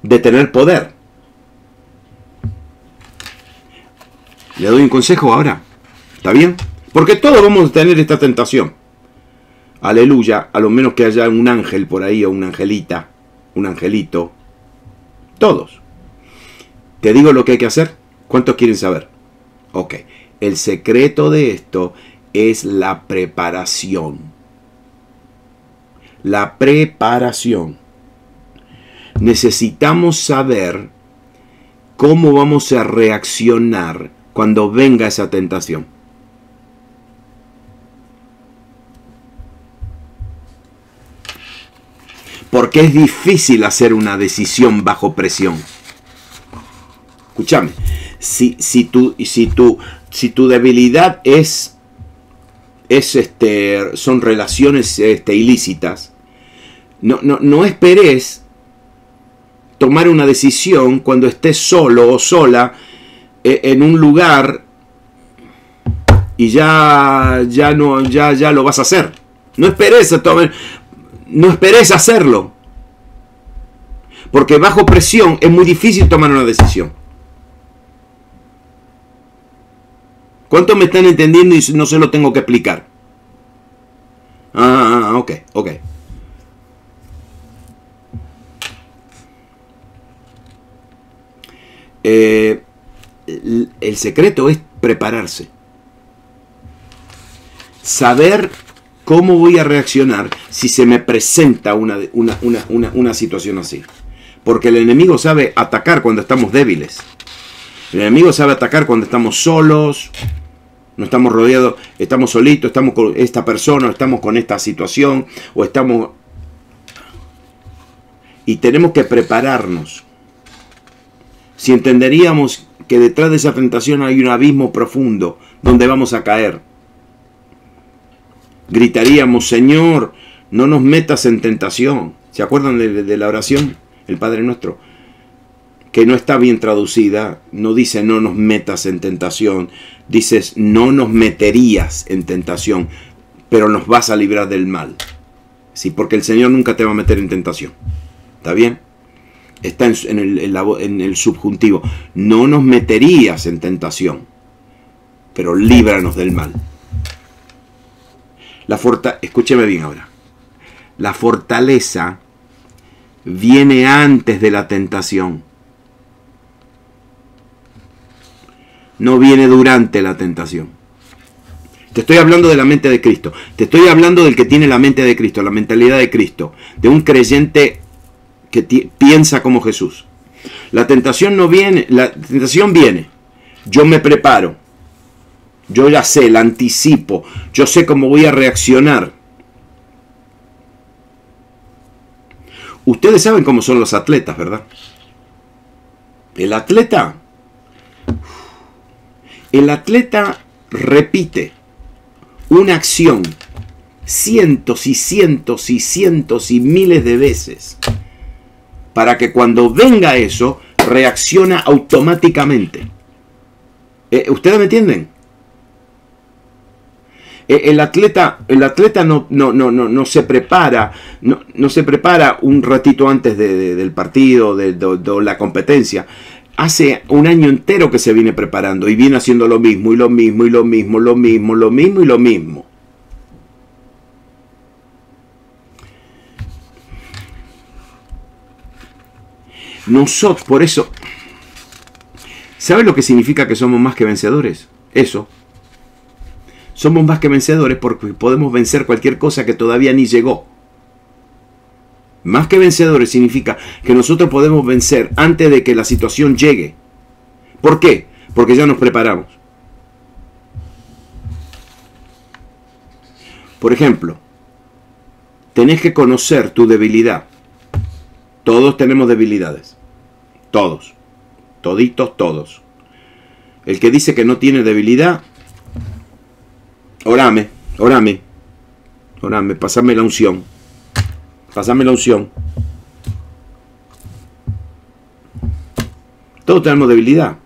de tener poder. ¿Le doy un consejo ahora? ¿Está bien? Porque todos vamos a tener esta tentación. Aleluya, a lo menos que haya un ángel por ahí o una angelita, un angelito. Todos. ¿Te digo lo que hay que hacer? ¿Cuántos quieren saber? Ok. El secreto de esto es la preparación. La preparación. Necesitamos saber cómo vamos a reaccionar cuando venga esa tentación. Porque es difícil hacer una decisión bajo presión. Escúchame, si tu debilidad son relaciones ilícitas, no esperes tomar una decisión cuando estés solo o sola en un lugar y ya lo vas a hacer. No esperes hacerlo, porque bajo presión es muy difícil tomar una decisión. ¿Cuántos me están entendiendo y no se lo tengo que explicar? Ok. El secreto es prepararse. Saber cómo voy a reaccionar si se me presenta una situación así. Porque el enemigo sabe atacar cuando estamos débiles. El enemigo sabe atacar cuando estamos solos, no estamos rodeados, estamos solitos, estamos con esta persona, o estamos con esta situación, o estamos... Y tenemos que prepararnos. Si entenderíamos que detrás de esa tentación hay un abismo profundo donde vamos a caer, gritaríamos: Señor, no nos metas en tentación. ¿Se acuerdan de la oración? El Padre Nuestro, que no está bien traducida, no dice no nos metas en tentación, dices no nos meterías en tentación, pero nos vas a librar del mal. Sí, porque el Señor nunca te va a meter en tentación. ¿Está bien? Está en el subjuntivo. No nos meterías en tentación, pero líbranos del mal. Escúcheme bien ahora. La fortaleza viene antes de la tentación. No viene durante la tentación. Te estoy hablando de la mente de Cristo. Te estoy hablando del que tiene la mente de Cristo, la mentalidad de Cristo, de un creyente que piensa como Jesús. La tentación no viene, la tentación viene. Yo me preparo. Yo ya sé, la anticipo. Yo sé cómo voy a reaccionar. Ustedes saben cómo son los atletas, ¿verdad? El atleta repite una acción cientos y cientos y cientos y miles de veces para que cuando venga eso reacciona automáticamente. ¿Ustedes me entienden? El atleta no se prepara, no se prepara un ratito antes del partido, de la competencia. Hace un año entero que se viene preparando y viene haciendo lo mismo y lo mismo y lo mismo, lo mismo, lo mismo y lo mismo. Nosotros, por eso, ¿saben lo que significa que somos más que vencedores? Eso. Somos más que vencedores porque podemos vencer cualquier cosa que todavía ni llegó. Más que vencedores significa que nosotros podemos vencer antes de que la situación llegue. ¿Por qué? Porque ya nos preparamos. Por ejemplo, tenés que conocer tu debilidad. Todos tenemos debilidades. Todos. Toditos, todos. El que dice que no tiene debilidad, orame, pasame la unción. Pasame la unción. Todos tenemos debilidad.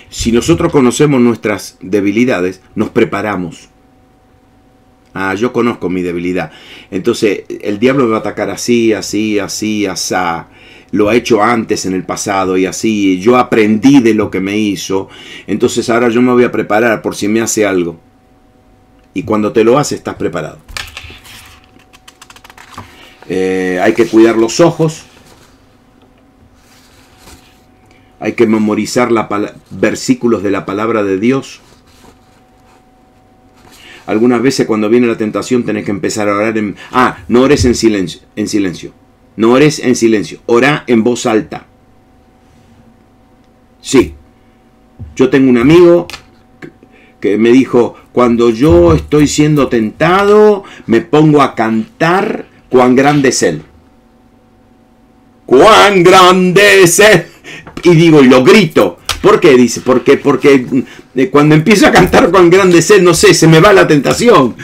Si nosotros conocemos nuestras debilidades, nos preparamos. Yo conozco mi debilidad. Entonces, el diablo me va a atacar así, así, así, asá. Lo ha hecho antes en el pasado y así. Yo aprendí de lo que me hizo. Entonces ahora yo me voy a preparar por si me hace algo. Y cuando te lo hace, estás preparado. Hay que cuidar los ojos. Hay que memorizar versículos de la palabra de Dios. Algunas veces cuando viene la tentación tenés que empezar a orar no ores en silencio. No ores en silencio. Orá en voz alta. Sí. Yo tengo un amigo que me dijo, cuando yo estoy siendo tentado, me pongo a cantar cuán grande es Él. ¡Cuán grande es Él! Y digo, y lo grito. ¿Por qué? Dice, porque cuando empiezo a cantar cuán grande es Él, no sé, se me va la tentación.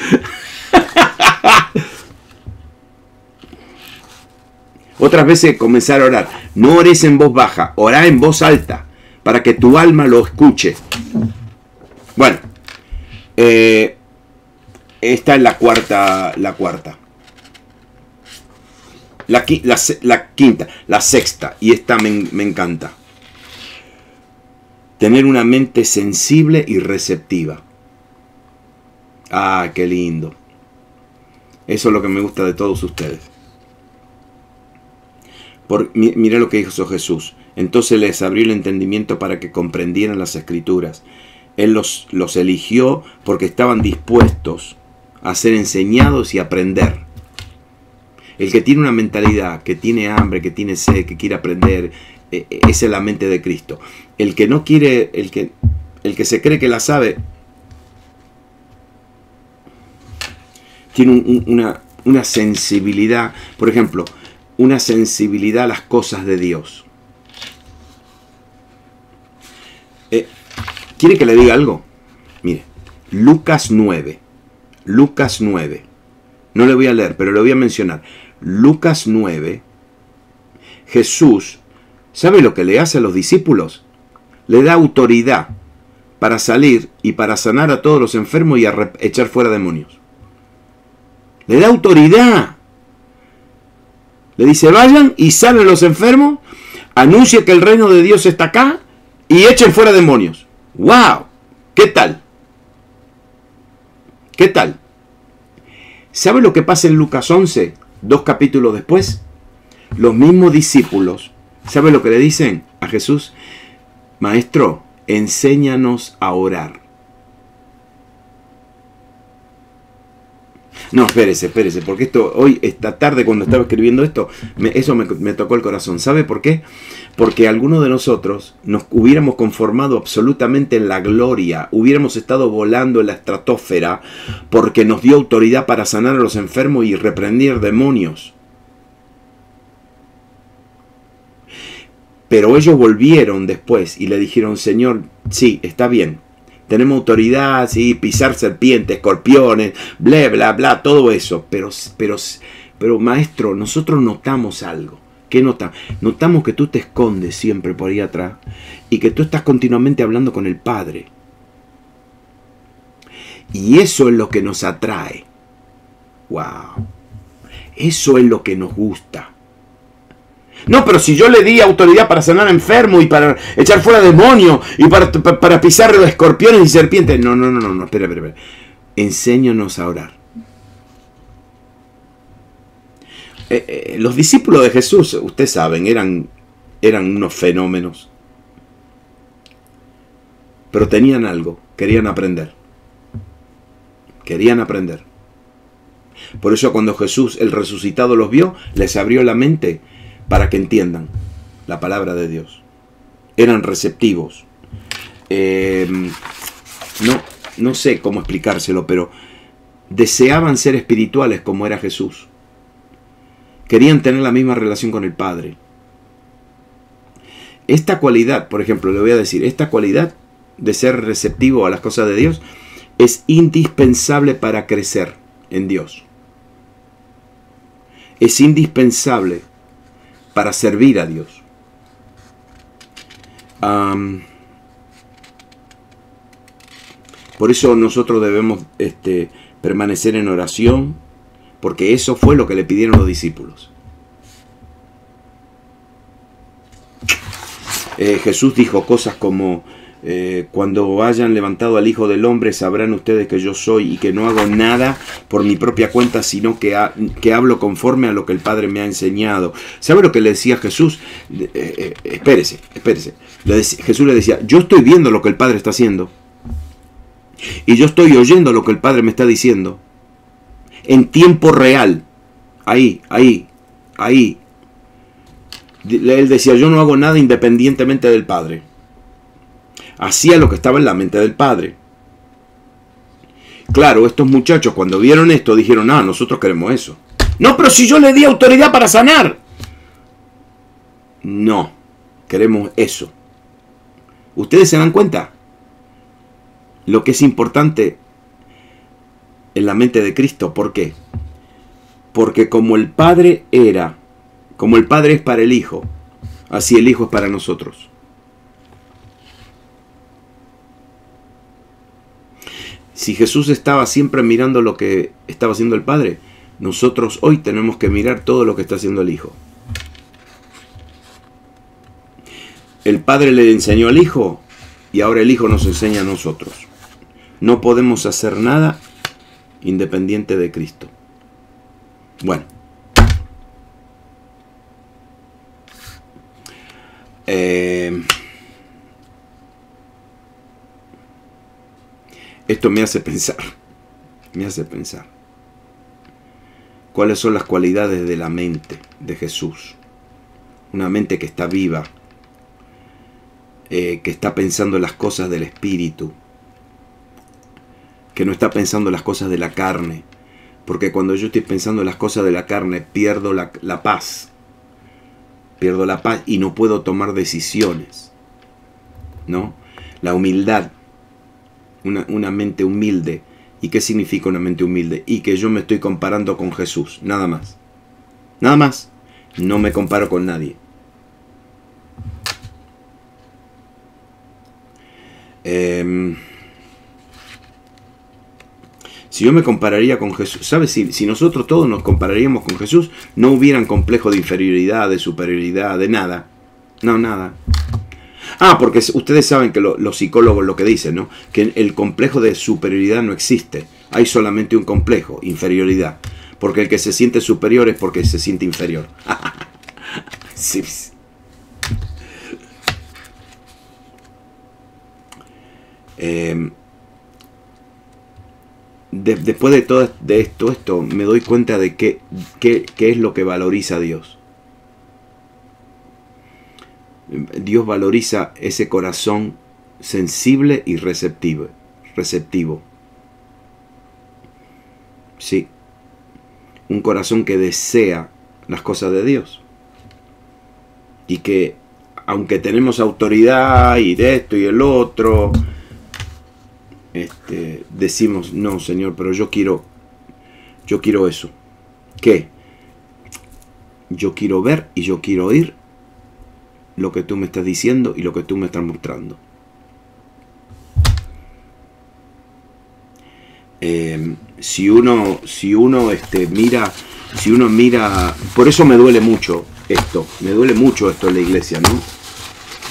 Otras veces comenzar a orar. No ores en voz baja, orá en voz alta, para que tu alma lo escuche. Bueno, esta es la cuarta. La quinta, la sexta, y esta me encanta. Tener una mente sensible y receptiva. Ah, qué lindo. Eso es lo que me gusta de todos ustedes. Mira lo que dijo Jesús. Entonces les abrió el entendimiento para que comprendieran las Escrituras. Él los eligió porque estaban dispuestos a ser enseñados y aprender. El que tiene una mentalidad, que tiene hambre, que tiene sed, que quiere aprender, esa es la mente de Cristo. El que no quiere, el que se cree que la sabe, tiene una sensibilidad, por ejemplo, una sensibilidad a las cosas de Dios. ¿Quiere que le diga algo? Mire, Lucas 9. Lucas 9. No le voy a leer, pero le voy a mencionar. Lucas 9. Jesús, ¿sabe lo que le hace a los discípulos? Le da autoridad para salir y para sanar a todos los enfermos y a echar fuera demonios. Le da autoridad. Le dice, vayan y sanen a los enfermos, anuncie que el reino de Dios está acá y echen fuera demonios. ¡Wow! ¿Qué tal? ¿Qué tal? ¿Sabe lo que pasa en Lucas 11? 2 capítulos después. Los mismos discípulos, ¿sabe lo que le dicen a Jesús? Maestro, enséñanos a orar. No, espérese, porque hoy, esta tarde cuando estaba escribiendo esto, eso me tocó el corazón. ¿Sabe por qué? Porque algunos de nosotros nos hubiéramos conformado absolutamente en la gloria, hubiéramos estado volando en la estratosfera, porque nos dio autoridad para sanar a los enfermos y reprender demonios. Pero ellos volvieron después y le dijeron, Señor, sí, está bien. Tenemos autoridad, sí, pisar serpientes, escorpiones, bla, bla, bla, todo eso. Pero maestro, nosotros notamos algo. ¿Qué notamos? Notamos que tú te escondes siempre por ahí atrás y que tú estás continuamente hablando con el Padre. Y eso es lo que nos atrae. ¡Wow! Eso es lo que nos gusta. No, pero si yo le di autoridad para sanar enfermos y para echar fuera demonios y para pisar los escorpiones y serpientes. No, espera. Enséñanos a orar. Los discípulos de Jesús, ustedes saben, eran unos fenómenos. Pero tenían algo, querían aprender. Querían aprender. Por eso cuando Jesús, el resucitado, los vio, les abrió la mente para que entiendan la palabra de Dios. Eran receptivos. No sé cómo explicárselo, pero deseaban ser espirituales como era Jesús. Querían tener la misma relación con el Padre. Esta cualidad, por ejemplo, le voy a decir, esta cualidad de ser receptivo a las cosas de Dios es indispensable para crecer en Dios. Es indispensable para servir a Dios. Por eso nosotros debemos permanecer en oración, porque eso fue lo que le pidieron los discípulos. Jesús dijo cosas como, cuando hayan levantado al Hijo del Hombre sabrán ustedes que yo soy y que no hago nada por mi propia cuenta, sino que hablo conforme a lo que el Padre me ha enseñado. ¿Sabe lo que le decía Jesús? Espérese. Jesús le decía, yo estoy viendo lo que el Padre está haciendo y yo estoy oyendo lo que el Padre me está diciendo en tiempo real. Ahí. Él decía, yo no hago nada independientemente del Padre. Hacía lo que estaba en la mente del Padre. Claro, estos muchachos cuando vieron esto dijeron, nosotros queremos eso. No, pero si yo le di autoridad para sanar. No, queremos eso. ¿Ustedes se dan cuenta? Lo que es importante en la mente de Cristo. ¿Por qué? Porque como el Padre es para el Hijo, así el Hijo es para nosotros. Si Jesús estaba siempre mirando lo que estaba haciendo el Padre, nosotros hoy tenemos que mirar todo lo que está haciendo el Hijo. El Padre le enseñó al Hijo y ahora el Hijo nos enseña a nosotros. No podemos hacer nada independiente de Cristo. Bueno. Esto me hace pensar. ¿Cuáles son las cualidades de la mente de Jesús? Una mente que está viva, que está pensando las cosas del Espíritu, que no está pensando las cosas de la carne. Porque cuando yo estoy pensando las cosas de la carne, pierdo la paz. Pierdo la paz y no puedo tomar decisiones. ¿No? La humildad. Una mente humilde. ¿Y qué significa una mente humilde? Y que yo me estoy comparando con Jesús. Nada más. Nada más. No me comparo con nadie. Si yo me compararía con Jesús, ¿sabes? Si nosotros todos nos compararíamos con Jesús, no hubieran complejo de inferioridad, de superioridad, de nada. No, nada. Ah, porque ustedes saben que los psicólogos lo que dicen, ¿no? Que el complejo de superioridad no existe. Hay solamente un complejo, inferioridad. Porque el que se siente superior es porque se siente inferior. Sí. Después de todo esto, me doy cuenta de qué es lo que valoriza a Dios. Dios valoriza ese corazón sensible y receptivo. Sí. Un corazón que desea las cosas de Dios. Y que, aunque tenemos autoridad y de esto y el otro, decimos, no, Señor, pero yo quiero eso. ¿Qué? Yo quiero ver y yo quiero oír lo que tú me estás diciendo y lo que tú me estás mostrando. Si uno mira, por eso me duele mucho esto en la iglesia, ¿no?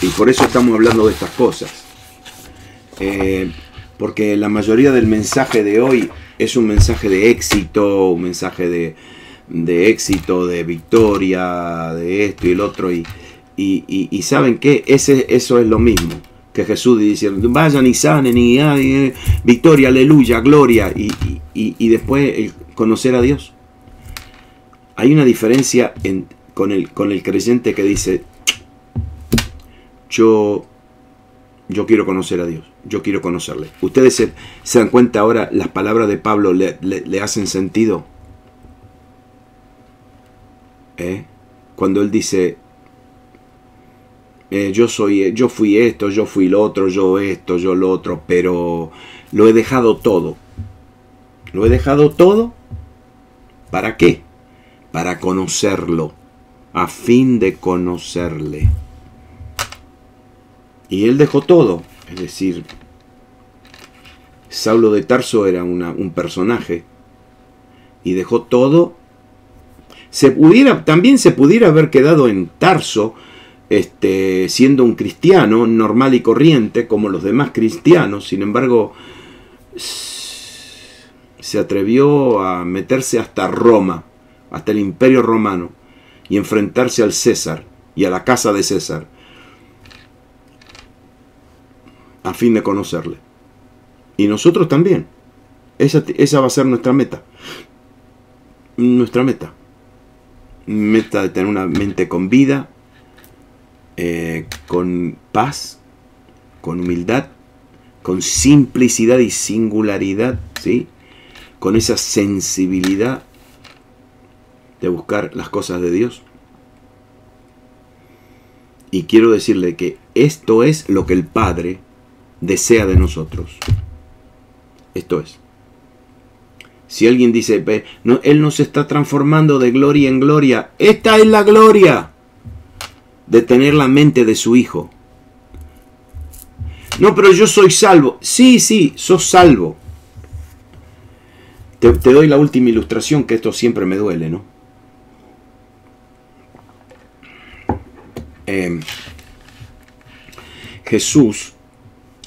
Y por eso estamos hablando de estas cosas. Porque la mayoría del mensaje de hoy es un mensaje de éxito, un mensaje de éxito, de victoria, de esto y el otro. Y ¿saben qué? Eso es lo mismo que Jesús dice, vayan y sanen, y victoria, aleluya, gloria, y después conocer a Dios. Hay una diferencia con el creyente que dice, yo quiero conocer a Dios, yo quiero conocerle. ¿Ustedes se dan cuenta ahora? Las palabras de Pablo le hacen sentido. Cuando él dice, yo fui esto, yo fui lo otro, yo esto, yo lo otro, pero lo he dejado todo. Lo he dejado todo. ¿Para qué? Para conocerlo, a fin de conocerle. Y él dejó todo. Es decir, Saulo de Tarso era un personaje. Y dejó todo. También se pudiera haber quedado en Tarso, siendo un cristiano normal y corriente, como los demás cristianos. Sin embargo, se atrevió a meterse hasta Roma, hasta el Imperio Romano, y enfrentarse al César y a la casa de César, a fin de conocerle. Y nosotros también. Esa va a ser nuestra meta. Nuestra meta. Meta de tener una mente con vida, con paz, con humildad, con simplicidad y singularidad, ¿sí? Con esa sensibilidad de buscar las cosas de Dios. Y quiero decirle que esto es lo que el Padre desea de nosotros. Esto es. Si alguien dice, no, Él nos está transformando de gloria en gloria, esta es la gloria de tener la mente de su Hijo. No, pero yo soy salvo. Sí, sos salvo. Te doy la última ilustración, que esto siempre me duele, ¿no? Jesús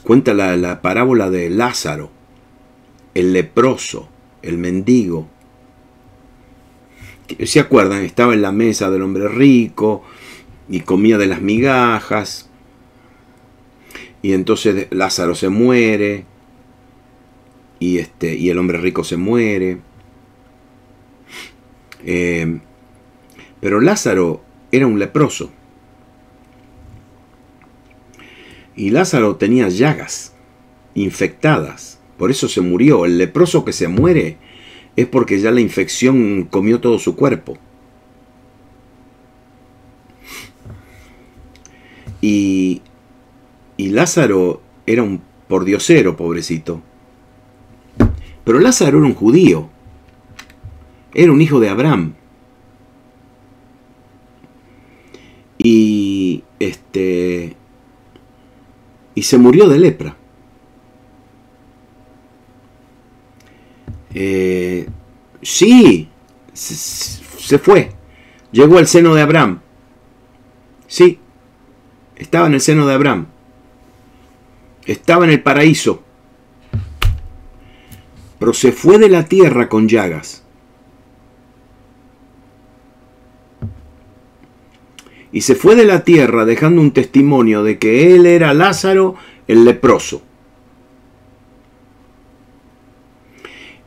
cuenta la parábola de Lázaro, el leproso, el mendigo. ¿Se acuerdan? Estaba en la mesa del hombre rico y comía de las migajas. Y entonces Lázaro se muere. Y el hombre rico se muere. Pero Lázaro era un leproso. Y Lázaro tenía llagas infectadas. Por eso se murió. El leproso que se muere es porque ya la infección comió todo su cuerpo. Y Lázaro era un pordiosero, pobrecito. Pero Lázaro era un judío. Era un hijo de Abraham. Y se murió de lepra. Sí, se fue. Llegó al seno de Abraham. Sí, estaba en el seno de Abraham. Estaba en el paraíso. Pero se fue de la tierra con llagas. Y se fue de la tierra dejando un testimonio de que él era Lázaro el leproso.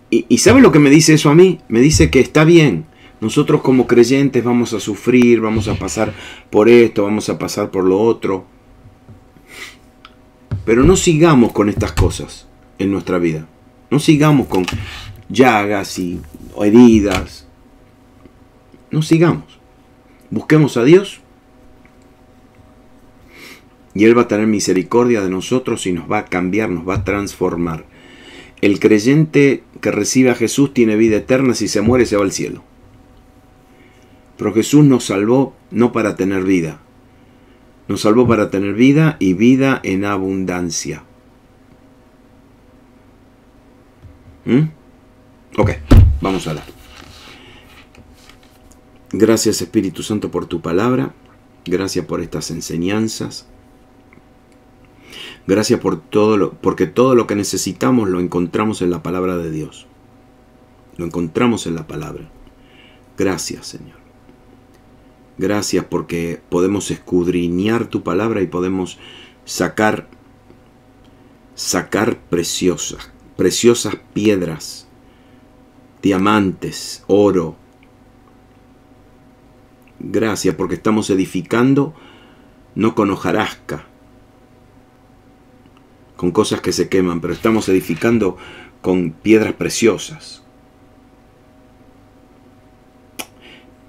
¿Y sabe lo que me dice eso a mí? Me dice que está bien. Nosotros como creyentes vamos a sufrir, vamos a pasar por esto, vamos a pasar por lo otro. Pero no sigamos con estas cosas en nuestra vida. No sigamos con llagas y heridas. No sigamos. Busquemos a Dios. Y Él va a tener misericordia de nosotros y nos va a cambiar, nos va a transformar. El creyente que recibe a Jesús tiene vida eterna. Si se muere, se va al cielo. Pero Jesús nos salvó no para tener vida. Nos salvó para tener vida y vida en abundancia. Ok, vamos a hablar. Gracias, Espíritu Santo, por tu palabra. Gracias por estas enseñanzas. Gracias por porque todo lo que necesitamos lo encontramos en la palabra de Dios. Lo encontramos en la palabra. Gracias, Señor. Gracias porque podemos escudriñar tu palabra y podemos sacar preciosas piedras, diamantes, oro. Gracias porque estamos edificando no con hojarasca, con cosas que se queman, pero estamos edificando con piedras preciosas.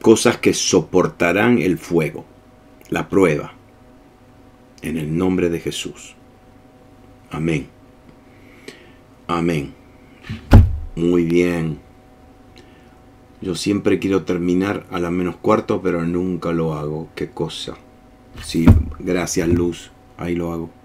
Cosas que soportarán el fuego, la prueba, en el nombre de Jesús. Amén. Amén. Muy bien. Yo siempre quiero terminar a la menos cuarto, pero nunca lo hago. Qué cosa. Sí, gracias, Luz. Ahí lo hago.